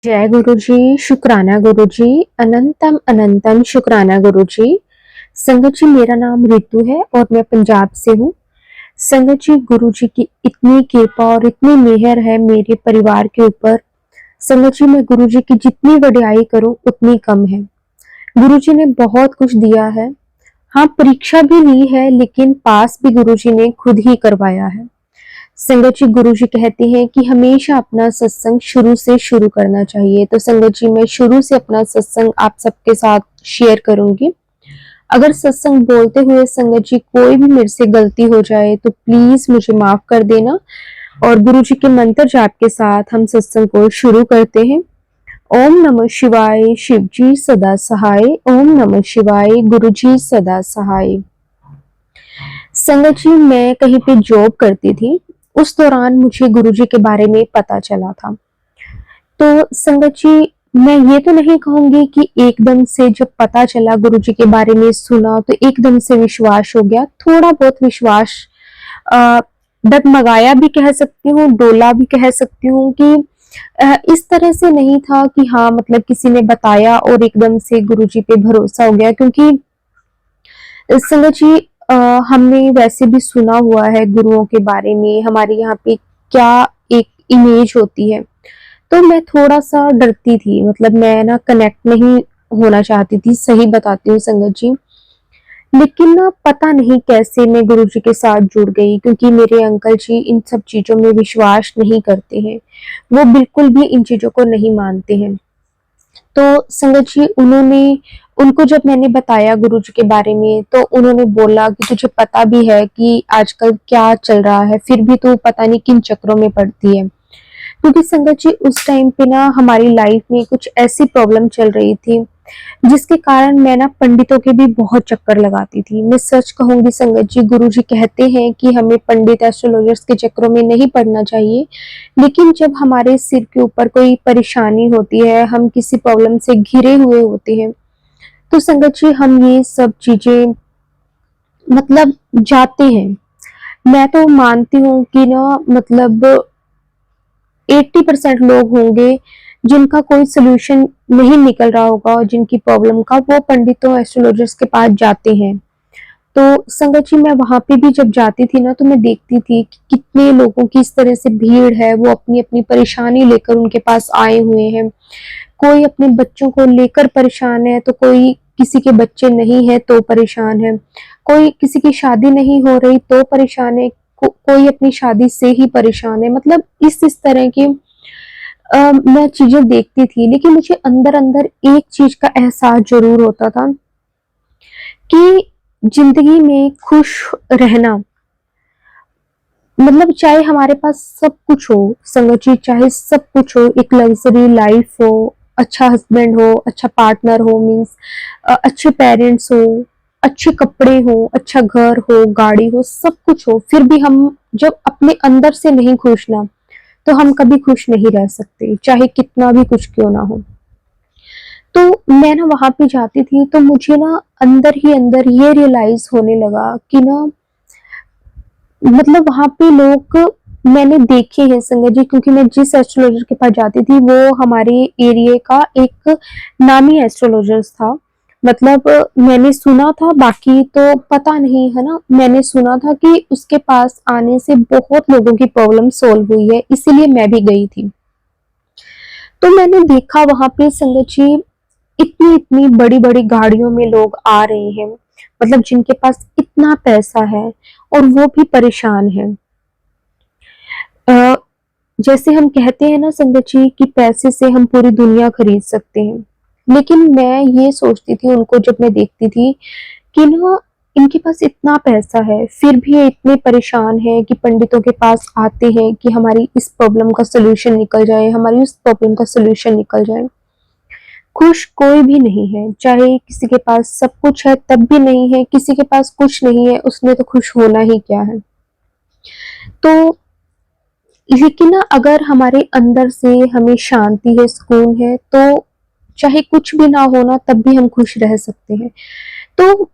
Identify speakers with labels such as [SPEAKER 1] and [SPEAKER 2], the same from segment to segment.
[SPEAKER 1] जय गुरु जी, शुक्राना गुरु जी, अनंतम अनंतम शुक्राना गुरु जी। संगत जी, मेरा नाम रितु है और मैं पंजाब से हूँ। संगत जी, गुरु जी की इतनी कृपा और इतनी मेहर है मेरे परिवार के ऊपर। संगत जी, मैं गुरु जी की जितनी वडियाई करूँ उतनी कम है। गुरु जी ने बहुत कुछ दिया है। हाँ, परीक्षा भी ली है, लेकिन पास भी गुरु जी ने खुद ही करवाया है। संगत जी, गुरु जी कहते हैं कि हमेशा अपना सत्संग शुरू से शुरू करना चाहिए। तो संगत जी, मैं शुरू से अपना सत्संग आप सबके साथ शेयर करूंगी। अगर सत्संग बोलते हुए संगत जी कोई भी मेरे से गलती हो जाए तो प्लीज मुझे माफ कर देना। और गुरु जी के मंत्र जाप के साथ हम सत्संग को शुरू करते हैं। ओम नमः शिवाय, शिव जी सदा सहाय। ओम नमः शिवाय, गुरु जी सदा सहाय। संगत जी, मैं कहीं पे जॉब करती थी। उस दौरान मुझे गुरुजी के बारे में पता चला था। तो संगत जी, मैं ये तो नहीं कहूंगी कि एकदम से जब पता चला गुरुजी के बारे में सुना तो एकदम से विश्वास हो गया। थोड़ा बहुत विश्वास अ, डगमगाया भी कह सकती हूँ, डोला भी कह सकती हूँ कि इस तरह से नहीं था कि हाँ, मतलब किसी ने बताया और एकदम से गुरुजी पे भरोसा हो गया। क्योंकि संगत जी, अ, हमने वैसे भी सुना हुआ है गुरुओं के बारे में, हमारे यहाँ पे क्या एक इमेज होती है। तो मैं थोड़ा-सा डरती थी, मतलब मैं ना कनेक्ट नहीं होना चाहती थी, सही बताती हूँ संगत जी। लेकिन ना पता नहीं कैसे मैं गुरुजी के साथ जुड़ गई, क्योंकि मेरे अंकल जी इन सब चीज़ों में विश्वास नहीं करते हैं। वो बिल्कुल भी इन चीज़ों को नहीं मानते हैं। तो संगत जी, उनको जब मैंने बताया गुरुजी के बारे में, तो उन्होंने बोला कि तुझे पता भी है कि आजकल क्या चल रहा है, फिर भी तू पता नहीं किन चक्रों में पड़ती है। क्योंकि संगत जी, उस टाइम पे ना हमारी लाइफ में कुछ ऐसी प्रॉब्लम चल रही थी, जिसके कारण मैं ना पंडितों के भी बहुत चक्कर लगाती थी। मैं सच कहूँगी संगत जी, गुरुजी कहते हैं कि हमें पंडित एस्ट्रोलॉजर्स के चक्रों में नहीं पड़ना चाहिए। लेकिन जब हमारे सिर के ऊपर कोई परेशानी होती है, हम किसी प्रॉब्लम से घिरे हुए होते हैं, तो संगत जी हम ये सब चीज़ें मतलब जाते हैं। मैं तो मानती हूँ कि ना, मतलब 80% लोग होंगे जिनका कोई सॉल्यूशन नहीं निकल रहा होगा और जिनकी प्रॉब्लम का, वो पंडितों एस्ट्रोलॉजर्स के पास जाते हैं। तो संगत जी, मैं वहाँ पे भी जब जाती थी ना, तो मैं देखती थी कि कितने लोगों की इस तरह से भीड़ है, वो अपनी-अपनी परेशानी लेकर उनके पास आए हुए हैं। कोई अपने बच्चों को लेकर परेशान है, तो कोई किसी के बच्चे नहीं है तो परेशान है। कोई किसी की शादी नहीं हो रही तो परेशान है, कोई अपनी शादी से ही परेशान है। मतलब इस तरह की मैं चीज़ें देखती थी, लेकिन मुझे अंदर-अंदर एक चीज़ का एहसास ज़रूर होता था कि ज़िंदगी में खुश रहना, मतलब चाहे हमारे पास सब कुछ हो, संगत जी, चाहे सब कुछ हो, एक लग्ज़री लाइफ़ हो, अच्छा हस्बैंड हो, अच्छा पार्टनर हो, मीन्स अच्छे पेरेंट्स हो, अच्छे कपड़े हो, अच्छा घर हो, गाड़ी हो, सब कुछ हो, फिर भी हम जब अपने अंदर से नहीं खुश ना, तो हम कभी खुश नहीं रह सकते, चाहे कितना भी कुछ क्यों ना हो। तो मैं ना वहाँ पे जाती थी, तो मुझे ना अंदर ही अंदर ये रियलाइज़ होने लगा कि ना, मतलब वहाँ पे लोग मैंने देखे हैं संगत जी, क्योंकि मैं जिस एस्ट्रोलॉजर के पास जाती थी वो हमारे एरिया का एक नामी एस्ट्रोलॉजर्स था। मतलब मैंने सुना था, बाकी तो पता नहीं, है ना? मैंने सुना था कि उसके पास आने से बहुत लोगों की प्रॉब्लम सॉल्व हुई है, इसीलिए मैं भी गई थी। तो मैंने देखा वहाँ पे संगत जी, इतनी-इतनी बड़ी-बड़ी गाड़ियों में लोग आ रहे हैं, मतलब जिनके पास इतना पैसा है और वो भी परेशान हैं। अ, जैसे हम कहते हैं ना संगत जी, कि पैसे से हम पूरी दुनिया खरीद सकते हैं। लेकिन मैं ये सोचती थी उनको जब मैं देखती थी कि ना, इनके पास इतना पैसा है, फिर भी ये इतने परेशान हैं कि पंडितों के पास आते हैं कि हमारी इस प्रॉब्लम का सॉल्यूशन निकल जाए, हमारी उस प्रॉब्लम का सॉल्यूशन निकल जाए। खुश कोई भी नहीं है, चाहे किसी के पास सब कुछ है तब भी नहीं है, किसी के पास कुछ नहीं है, उसने तो खुश होना ही क्या है। तो लेकिन ना, अगर हमारे अंदर से हमें शांति है, सुकून है, तो चाहे कुछ भी ना हो ना, तब भी हम खुश रह सकते हैं। तो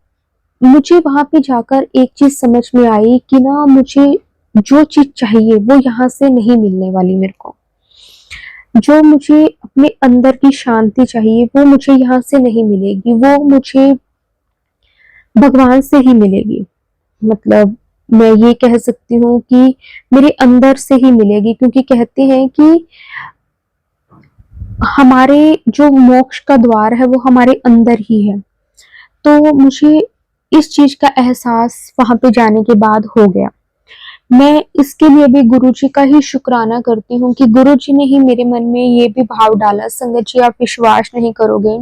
[SPEAKER 1] मुझे वहाँ पे जाकर एक चीज़ समझ में आई कि ना, मुझे जो चीज़ चाहिए वो यहाँ से नहीं मिलने वाली मेरे को। जो मुझे अपने अंदर की शांति चाहिए वो मुझे यहाँ से नहीं मिलेगी, वो मुझे भगवान से ही मिलेगी। मतलब मैं ये कह सकती हूँ कि मेरे अंदर से ही मिलेगी, क्योंकि कहते हैं कि हमारे जो मोक्ष का द्वार है वो हमारे अंदर ही है। तो मुझे इस चीज का एहसास वहां पे जाने के बाद हो गया। मैं इसके लिए भी गुरुजी का ही शुक्राना करती हूँ कि गुरुजी ने ही मेरे मन में ये भी भाव डाला। संगत जी, आप विश्वास नहीं करोगे,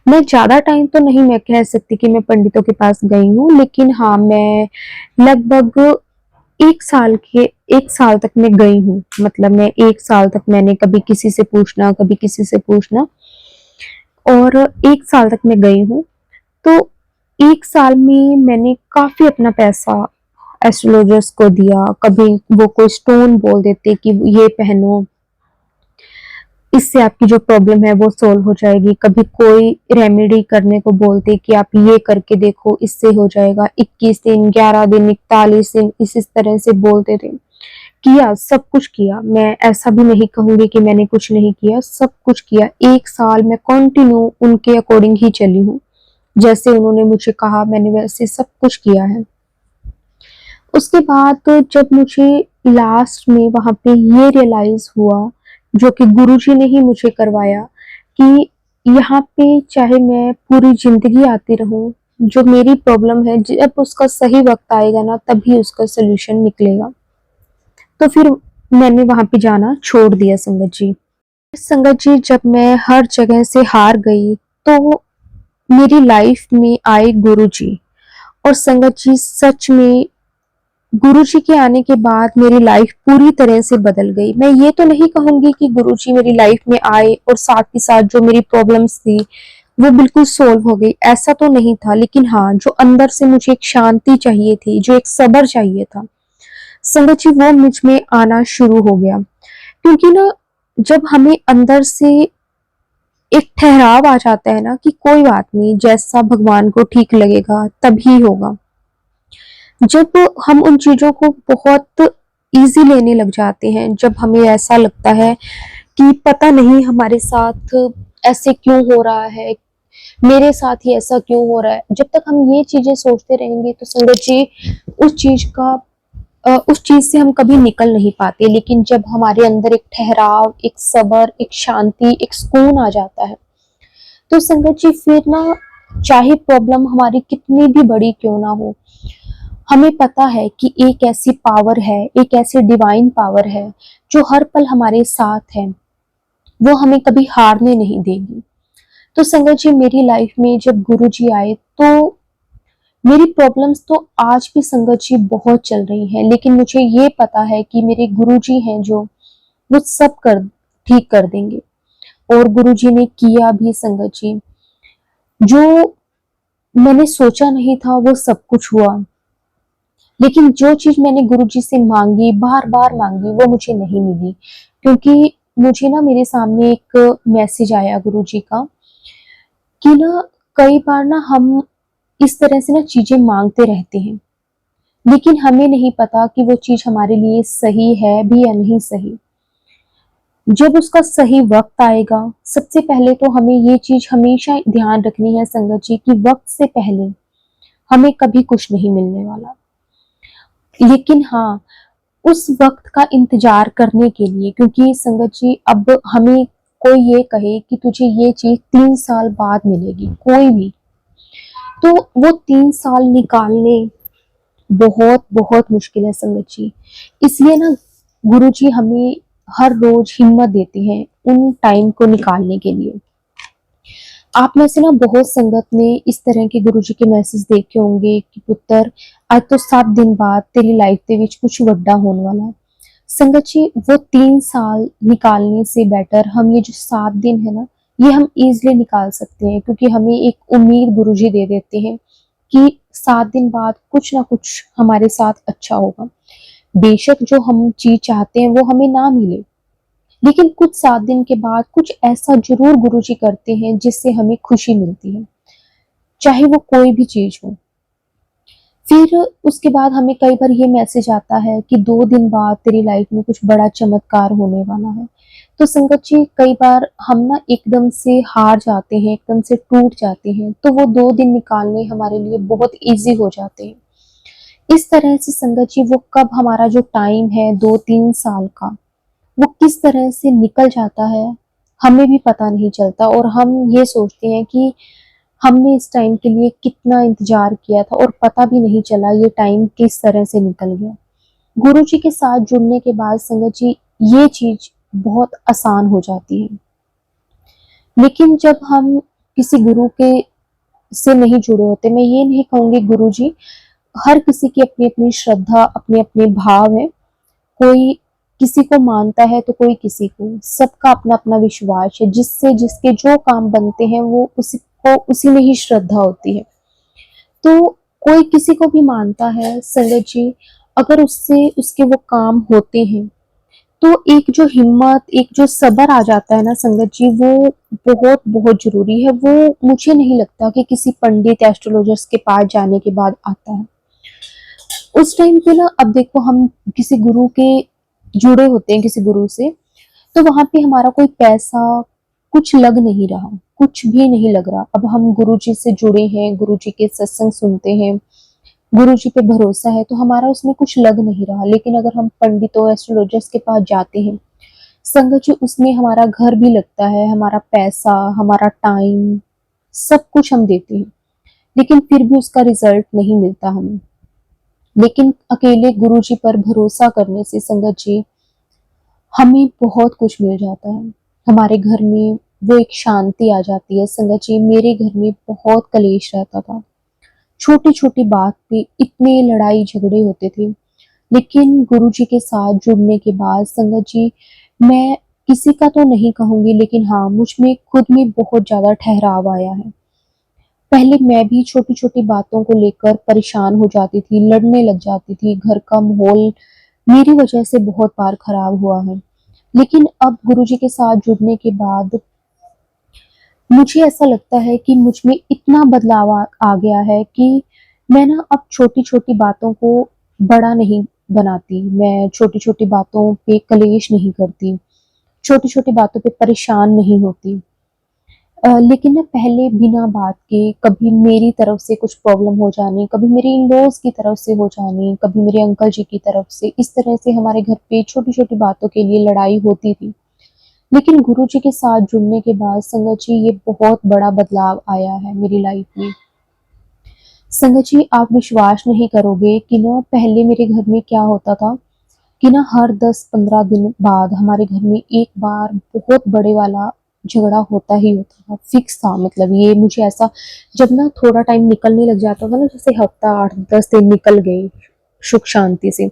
[SPEAKER 1] मैं ज्यादा टाइम तो नहीं मैं कह सकती कि मैं पंडितों के पास गई हूँ, लेकिन हाँ, मैं लगभग 1 साल के 1 साल तक मैं गई हूँ। मतलब मैं 1 साल तक मैंने कभी किसी से पूछना, कभी किसी से पूछना, और 1 साल तक मैं गई हूँ। तो 1 साल में मैंने काफी अपना पैसा एस्ट्रोलॉजर्स को दिया। कभी वो कोई स्टोन बोल देते कि ये पहनो, इससे आपकी जो प्रॉब्लम है वो सॉल्व हो जाएगी। कभी कोई रेमेडी करने को बोलते कि आप ये करके देखो, इससे हो जाएगा। 21 दिन, 11 दिन, 41 दिन, इस तरह से बोलते थे। किया, सब कुछ किया। मैं ऐसा भी नहीं कहूंगी कि मैंने कुछ नहीं किया, सब कुछ किया। 1 साल मैं कंटिन्यू उनके अकॉर्डिंग ही चली हूँ। जैसे उन्होंने मुझे कहा मैंने वैसे सब कुछ किया है। उसके बाद तो जब मुझे लास्ट में वहां पे ये रियलाइज हुआ, जो कि गुरुजी ने ही मुझे करवाया, कि यहाँ पे चाहे मैं पूरी जिंदगी आती रहूं, जो मेरी प्रॉब्लम है जब उसका सही वक्त आएगा ना तभी उसका सोल्यूशन निकलेगा। तो फिर मैंने वहां पे जाना छोड़ दिया। संगत जी, संगत जी, जब मैं हर जगह से हार गई तो मेरी लाइफ में आए गुरुजी। और संगत जी, सच में गुरुजी के आने के बाद मेरी लाइफ पूरी तरह से बदल गई। मैं ये तो नहीं कहूंगी कि गुरुजी मेरी लाइफ में आए और साथ ही साथ जो मेरी प्रॉब्लम्स थी वो बिल्कुल सोल्व हो गई, ऐसा तो नहीं था। लेकिन हाँ, जो अंदर से मुझे एक शांति चाहिए थी, जो एक सब्र चाहिए था, संगत जी, वो मुझ में आना शुरू हो गया। क्योंकि ना, जब हमें अंदर से एक ठहराव आ जाता है ना कि कोई बात नहीं, जैसा भगवान को ठीक लगेगा तभी होगा। जब हम उन चीजों को बहुत इजी लेने लग जाते हैं, जब हमें ऐसा लगता है कि पता नहीं हमारे साथ ऐसे क्यों हो रहा है, मेरे साथ ही ऐसा क्यों हो रहा है, जब तक हम ये चीजें सोचते रहेंगे तो संगत जी उस चीज का उस चीज से हम कभी निकल नहीं पाते। लेकिन जब हमारे अंदर एक ठहराव, एक सब्र, एक शांति, एक सुकून आ जाता है, तो संगत जी फिर ना, चाहे प्रॉब्लम हमारी कितनी भी बड़ी क्यों ना हो, हमें पता है कि एक ऐसी पावर है, एक ऐसी डिवाइन पावर है जो हर पल हमारे साथ है, वो हमें कभी हारने नहीं देगी। तो संगत जी, मेरी लाइफ में जब गुरुजी आए तो मेरी प्रॉब्लम्स तो आज भी संगत जी बहुत चल रही हैं, लेकिन मुझे ये पता है कि मेरे गुरुजी हैं जो, वो सब कर ठीक कर देंगे। और गुरुजी ने किया भी। संगत जी, जो मैंने सोचा नहीं था वो सब कुछ हुआ। लेकिन जो चीज मैंने गुरुजी से मांगी, बार बार मांगी, वो मुझे नहीं मिली। क्योंकि मुझे ना, मेरे सामने एक मैसेज आया गुरुजी का कि ना, कई बार ना हम इस तरह से ना चीजें मांगते रहते हैं, लेकिन हमें नहीं पता कि वो चीज हमारे लिए सही है भी या नहीं सही। जब उसका सही वक्त आएगा, सबसे पहले तो हमें ये चीज हमेशा ध्यान रखनी है संगत जी, कि वक्त से पहले हमें कभी कुछ नहीं मिलने वाला। लेकिन हाँ, उस वक्त का इंतजार करने के लिए, क्योंकि संगत जी अब हमें कोई ये कहे कि तुझे ये चीज 3 साल बाद मिलेगी, कोई भी, तो वो 3 साल निकालने बहुत बहुत मुश्किल है संगत जी। इसलिए ना, गुरु जी हमें हर रोज हिम्मत देते हैं उन टाइम को निकालने के लिए। आप में से ना बहुत संगत ने इस तरह के गुरु जी के मैसेज देखे होंगे कि पुत्र, आज तो 7 दिन बाद तेरी लाइफ ਦੇ ਵਿੱਚ कुछ ਵੱਡਾ होने वाला है। संगत जी, वो 3 साल निकालने से बेटर हम ये जो 7 दिन है ना, ये हम इजिली निकाल सकते हैं, क्योंकि हमें एक उम्मीद गुरुजी दे देते हैं कि 7 दिन बाद कुछ ना कुछ हमारे साथ अच्छा होगा। बेशक जो हम चीज चाहते हैं वो हमें ना मिले, लेकिन कुछ 7 दिन के बाद कुछ ऐसा जरूर गुरुजी करते हैं जिससे हमें खुशी मिलती है, चाहे वो कोई भी चीज हो। फिर उसके बाद हमें कई बार ये मैसेज आता है कि 2 दिन बाद तेरी लाइफ में कुछ बड़ा चमत्कार होने वाला है। तो संगत जी कई बार हम ना एकदम से हार जाते हैं, एकदम से टूट जाते हैं, तो वो 2 दिन निकालने हमारे लिए बहुत ईज़ी हो जाते हैं। इस तरह से संगत जी वो कब हमारा जो टाइम है 2-3 साल का, वो किस तरह से निकल जाता है, हमें भी पता नहीं चलता और हम ये सोचते हैं कि हमने इस टाइम के लिए कितना इंतज़ार किया था और पता भी नहीं चला ये टाइम किस तरह से निकल गया। गुरुजी के साथ जुड़ने के बाद संगत जी ये चीज़ बहुत आसान हो जाती है। लेकिन जब हम किसी गुरु के से नहीं जुड़े होते, मैं ये नहीं कहूँगी गुरुजी, हर किसी की अपनी-अपनी श्रद्धा, अपने-अपने भाव हैं। कोई किसी को मानता है तो कोई किसी को, सबका अपना-अपना विश्वास है, जिससे जिसके जो काम बनते हैं वो उसी को उसी में ही श्रद्धा होती है। तो कोई किसी को भी मानता है संगत जी, अगर उससे उसके वो काम होते हैं, तो एक जो हिम्मत, एक जो सब्र आ जाता है ना संगत जी, वो बहुत-बहुत ज़रूरी है। वो मुझे नहीं लगता कि किसी पंडित, एस्ट्रोलॉजर्स के पास जाने के बाद आता है। उस टाइम पे ना अब देखो हम किसी गुरु के जुड़े होते हैं किसी गुरु से, तो वहाँ पे हमारा कोई पैसा कुछ लग नहीं रहा, कुछ भी नहीं लग रहा। अब हम गुरुजी से जुड़े हैं, गुरुजी के सत्संग सुनते हैं, गुरुजी पे भरोसा है, तो हमारा उसमें कुछ लग नहीं रहा। लेकिन अगर हम पंडितों, एस्ट्रोलॉजर्स के पास जाते हैं, संगत जी उसमें हमारा घर भी लगता है, हमारा पैसा, हमारा टाइम, सब कुछ हम देते हैं, लेकिन फिर भी उसका रिज़ल्ट नहीं मिलता हमें। लेकिन अकेले गुरुजी पर भरोसा करने से संगत जी हमें बहुत कुछ मिल जाता है। हमारे घर में वो एक शांति आ जाती है। संगत जी मेरे घर में बहुत कलेश रहता था। छोटी-छोटी बात पे इतने लड़ाई झगड़े होते थे। लेकिन गुरुजी के साथ जुड़ने के बाद संगत जी मैं किसी का तो नहीं कहूँगी, लेकिन हाँ, मुझ में खुद में बहुत ज़्यादा ठहराव आया है। पहले मैं भी छोटी-छोटी बातों को लेकर परेशान हो जाती थी, लड़ने लग जाती थी, घर का माहौल मेरी वजह से बहुत बार खराब हुआ है। लेकिन अब गुरुजी के साथ जुड़ने के बाद मुझे ऐसा लगता है कि मुझ में इतना बदलाव आ गया है कि मैं ना अब छोटी-छोटी बातों को बड़ा नहीं बनाती। मैं छोटी-छोटी बातों पे कलेश नहीं करती, छोटी-छोटी बातों पे परेशान नहीं होती। लेकिन ना पहले बिना बात के कभी मेरी तरफ से कुछ प्रॉब्लम हो जानी, कभी मेरे इन-लॉज़ की तरफ से हो जानी, कभी मेरे अंकल जी की तरफ से, इस तरह से हमारे घर पे छोटी-छोटी बातों के लिए लड़ाई होती थी। लेकिन गुरुजी के साथ जुड़ने के बाद संगत जी ये बहुत बड़ा बदलाव आया है मेरी लाइफ में। संगत जी आप विश्वास नहीं करोगे कि ना पहले मेरे घर में क्या होता था कि ना हर 10-15 दिन बाद हमारे घर में एक बार बहुत बड़े वाला झगड़ा होता ही होता था, फिक्स था। मतलब ये मुझे ऐसा जब ना थोड़ा टाइम निकलने लग जाता था ना, जैसे हफ्ता 8-10 दिन निकल गए सुख शांति से,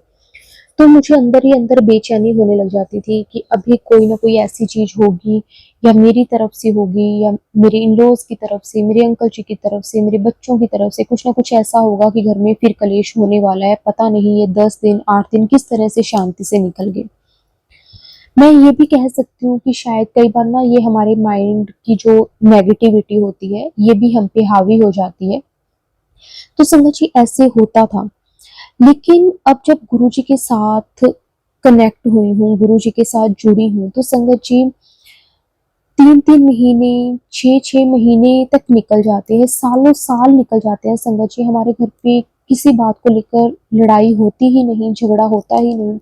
[SPEAKER 1] तो मुझे अंदर ही अंदर बेचैनी होने लग जाती थी कि अभी कोई ना कोई ऐसी चीज़ होगी, या मेरी तरफ से होगी, या मेरे इन-लॉज़ की तरफ से, मेरे अंकल जी की तरफ से, मेरे बच्चों की तरफ से कुछ ना कुछ ऐसा होगा कि घर में फिर कलेश होने वाला है। पता नहीं ये 10 दिन, 8 दिन किस तरह से शांति से निकल गए। मैं ये भी कह सकती हूँ कि शायद कई बार ना ये हमारे माइंड की जो नेगेटिविटी होती है, ये भी हम पे हावी हो जाती है। तो संगत जी ऐसे होता था। लेकिन अब जब गुरुजी के साथ कनेक्ट हुई हूँ, गुरुजी के साथ जुड़ी हूँ, तो संगत जी 3-3 महीने, 6-6 महीने तक निकल जाते हैं, सालों-साल निकल जाते हैं संगत जी। हमारे घर पे किसी बात को लेकर लड़ाई होती ही नहीं, झगड़ा होता ही नहीं।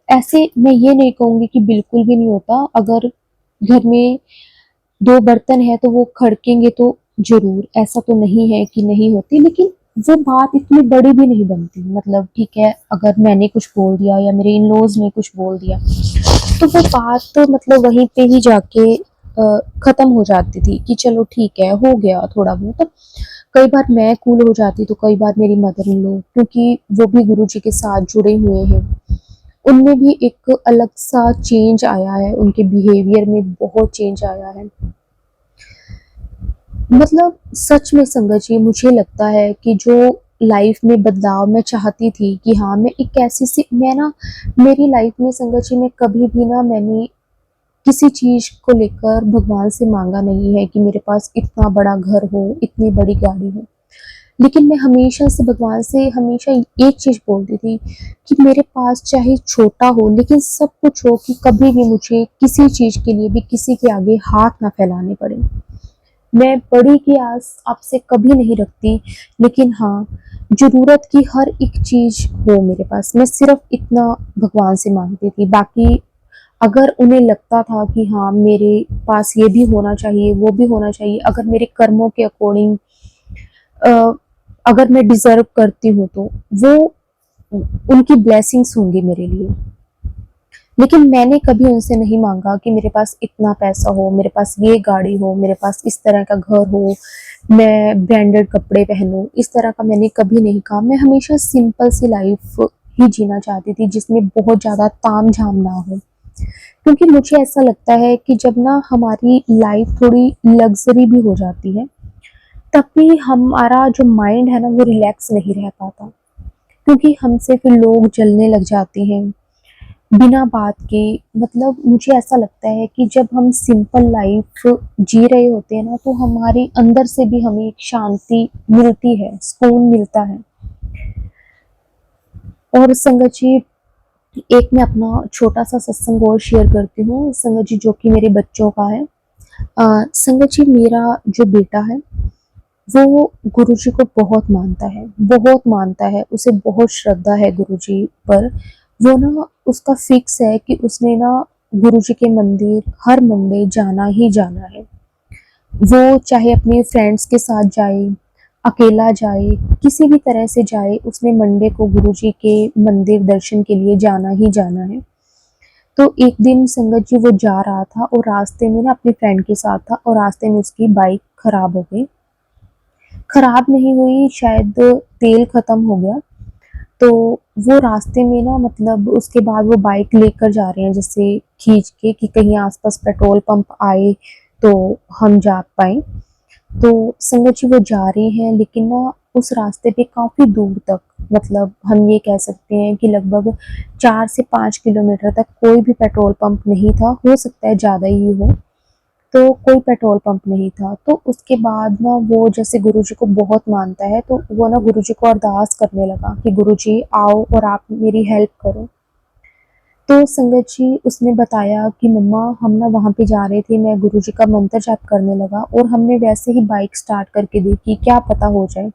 [SPEAKER 1] ऐसे मैं ये नहीं कहूँगी कि बिल्कुल भी नहीं होता, अगर घर में 2 बर्तन हैं तो वो खड़केंगे तो ज़रूर, ऐसा तो नहीं है कि नहीं होती, लेकिन वो बात इतनी बड़ी भी नहीं बनती। मतलब ठीक है, अगर मैंने कुछ बोल दिया या मेरे इन-लॉज़ ने कुछ बोल दिया, तो वो बात तो मतलब वहीं पे ही जाके ख़त्म हो जाती थी कि चलो ठीक है, हो गया थोड़ा बहुत। कई बार मैं कूल हो जाती, तो कई बार मेरी मदर इन लॉ, क्योंकि वो भी गुरुजी के साथ जुड़े हुए हैं, उनमें भी एक अलग-सा चेंज आया है, उनके बिहेवियर में बहुत चेंज आया है। मतलब सच में संगत जी मुझे लगता है कि जो लाइफ में बदलाव मैं चाहती थी कि हाँ, मैं एक ऐसी सी मैं ना मेरी लाइफ में संगत जी मैं कभी भी ना मैंने किसी चीज़ को लेकर भगवान से माँगा नहीं है कि मेरे पास इतना बड़ा घर हो, इतनी बड़ी गाड़ी हो। लेकिन मैं हमेशा से भगवान से हमेशा एक चीज़ बोलती थी कि मेरे पास चाहे छोटा हो लेकिन सब कुछ हो, कि कभी भी मुझे किसी चीज़ के लिए भी किसी के आगे हाथ ना फैलाने पड़े। मैं बड़ी की आस आपसे कभी नहीं रखती, लेकिन हाँ, ज़रूरत की हर एक चीज़ हो मेरे पास, मैं सिर्फ़ इतना भगवान से माँगती थी। बाकी अगर उन्हें लगता था कि हाँ, मेरे पास ये भी होना चाहिए, वो भी होना चाहिए, अगर मेरे कर्मों के अकॉर्डिंग अ, अगर मैं डिज़र्व करती हूँ तो वो उनकी ब्लेसिंग्स होंगी मेरे लिए। लेकिन मैंने कभी उनसे नहीं माँगा कि मेरे पास इतना पैसा हो, मेरे पास ये गाड़ी हो, मेरे पास इस तरह का घर हो, मैं ब्रांडेड कपड़े पहनूँ, इस तरह का मैंने कभी नहीं कहा। मैं हमेशा सिंपल सी लाइफ़ ही जीना चाहती थी जिसमें बहुत ज़्यादा ताम-झाम ना हो। क्योंकि मुझे ऐसा लगता है कि जब ना हमारी लाइफ़ थोड़ी लग्ज़री भी हो जाती है, तब भी हमारा जो माइंड है ना वो रिलैक्स नहीं रह पाता। क्योंकि हमसे फिर लोग जलने लग जाते हैं, बिना बात के। मतलब मुझे ऐसा लगता है कि जब हम सिंपल लाइफ़ जी रहे होते हैं ना, तो हमारे अंदर से भी हमें एक शांति मिलती है, सुकून मिलता है। और संगत जी, एक मैं अपना छोटा-सा सत्संग और शेयर करती हूँ, संगत जी, जो कि मेरे बच्चों का है। संगत जी, मेरा जो बेटा है वो गुरुजी को बहुत मानता है, बहुत मानता है, उसे बहुत श्रद्धा है गुरुजी पर। वो ना, उसका फिक्स है कि उसने ना गुरुजी के मंदिर हर मंडे जाना ही जाना है। वो चाहे अपने फ्रेंड्स के साथ जाए, अकेला जाए, किसी भी तरह से जाए, उसने मंडे को गुरुजी के मंदिर दर्शन के लिए जाना ही जाना है। तो एक दिन संगत जी वो जा रहा था और रास्ते में ना अपने फ्रेंड के साथ था, और रास्ते में उसकी बाइक खराब हो गई। खराब नहीं हुई, शायद तेल खत्म हो गया। तो वो रास्ते में ना, मतलब उसके बाद वो बाइक लेकर जा रहे हैं जैसे खींच के, कि कहीं आस-पास पेट्रोल पंप आए तो हम जा पाएँ। तो संगत जी वो जा रहे हैं, लेकिन ना उस रास्ते पे काफ़ी दूर तक, मतलब हम ये कह सकते हैं कि लगभग 4 से 5 किलोमीटर तक कोई भी पेट्रोल पंप नहीं था, हो सकता है ज़्यादा ही हो। तो कोई पेट्रोल पंप नहीं था। तो उसके बाद ना वो जैसे गुरुजी को बहुत मानता है, तो वो ना गुरुजी को अरदास करने लगा कि गुरुजी आओ और आप मेरी हेल्प करो। तो संगत जी उसने बताया कि मम्मा, हम ना वहाँ पे जा रहे थे, मैं गुरुजी का मंत्र जाप करने लगा और हमने वैसे ही बाइक स्टार्ट करके देखी, क्या पता हो जाए।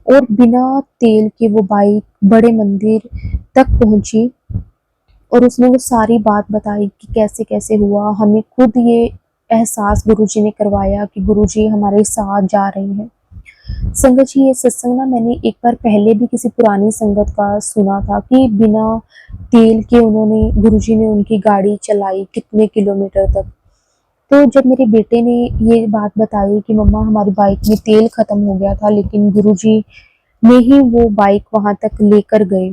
[SPEAKER 1] और बिना तेल के वो बाइक बड़े मंदिर तक पहुँची, और उसने वो सारी बात बताई कि कैसे-कैसे हुआ। हमें खुद ये एहसास गुरुजी ने करवाया कि गुरुजी हमारे साथ जा रहे हैं। संगत जी, ये सत्संग ना मैंने एक बार पहले भी किसी पुरानी संगत का सुना था कि बिना तेल के उन्होंने गुरुजी ने उनकी गाड़ी चलाई कितने किलोमीटर तक। तो जब मेरे बेटे ने ये बात बताई कि मम्मा, हमारी बाइक में तेल खत्म हो गया था, लेकिन गुरुजी ने ही वो बाइक वहाँ तक लेकर गए।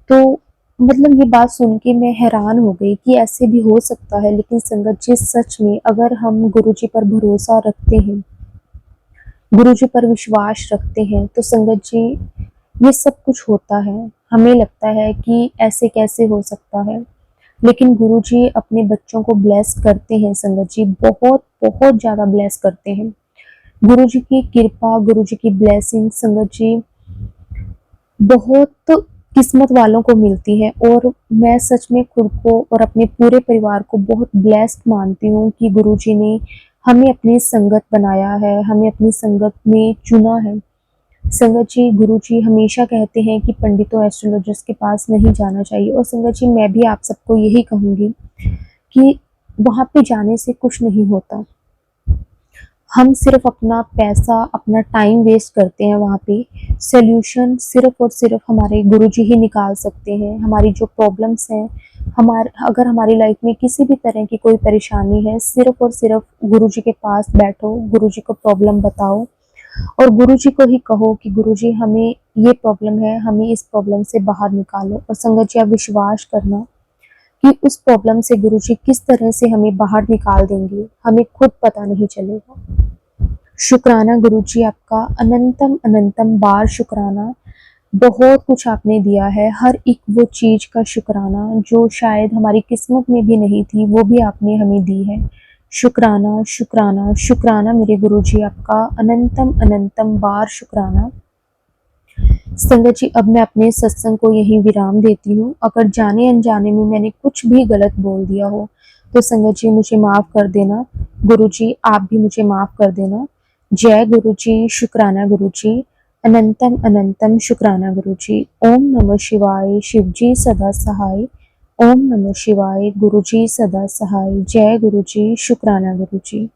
[SPEAKER 1] तो मतलब ये बात सुन के मैं हैरान हो गई कि ऐसे भी हो सकता है। लेकिन संगत जी, सच में अगर हम गुरुजी पर भरोसा रखते हैं, गुरुजी पर विश्वास रखते हैं, तो संगत जी ये सब कुछ होता है। हमें लगता है कि ऐसे कैसे हो सकता है, लेकिन गुरुजी अपने बच्चों को ब्लेस करते हैं संगत जी, बहुत बहुत ज़्यादा ब्लेस करते हैं। गुरुजी की कृपा, गुरुजी की ब्लेसिंग संगत जी बहुत किस्मत वालों को मिलती है। और मैं सच में खुद को और अपने पूरे परिवार को बहुत ब्लेस्ड मानती हूँ कि गुरुजी ने हमें अपनी संगत बनाया है, हमें अपनी संगत में चुना है। संगत जी, गुरुजी हमेशा कहते हैं कि पंडितों, एस्ट्रोलॉजर्स के पास नहीं जाना चाहिए, और संगत जी मैं भी आप सबको यही कहूँगी कि वहाँ पे जाने से कुछ नहीं होता। हम सिर्फ अपना पैसा, अपना टाइम वेस्ट करते हैं वहाँ पे। सॉल्यूशन सिर्फ और सिर्फ हमारे गुरुजी ही निकाल सकते हैं। हमारी जो प्रॉब्लम्स हैं, अगर हमारी लाइफ में किसी भी तरह की कोई परेशानी है, सिर्फ और सिर्फ गुरुजी के पास बैठो, गुरुजी को प्रॉब्लम बताओ और गुरुजी को ही कहो कि गुरुजी, हमें ये प्रॉब्लम है, हमें इस प्रॉब्लम से बाहर निकालो। और संगत जी, आप विश्वास करना कि उस प्रॉब्लम से गुरुजी किस तरह से हमें बाहर निकाल देंगे, हमें खुद पता नहीं चलेगा। शुक्राना गुरुजी, आपका अनंतम अनंतम बार शुक्राना। बहुत कुछ आपने दिया है, हर एक वो चीज़ का शुक्राना जो शायद हमारी किस्मत में भी नहीं थी, वो भी आपने हमें दी है। शुक्राना शुक्राना शुक्राना मेरे गुरुजी, आपका अनंतम अनंतम बार शुक्राना। संगत जी, अब मैं अपने सत्संग को यहीं विराम देती हूँ। अगर जाने अनजाने में मैंने कुछ भी गलत बोल दिया हो तो संगत जी मुझे माफ़ कर देना। गुरुजी आप भी मुझे माफ़ कर देना। जय गुरुजी, शुक्राना गुरुजी, अनंतम अनंतम शुक्राना गुरुजी। ओम नमः शिवाय, शिवजी सदा सहाय। ओम नमः शिवाय, गुरुजी सदा सहाय। जय गुरुजी, शुक्राना गुरुजी।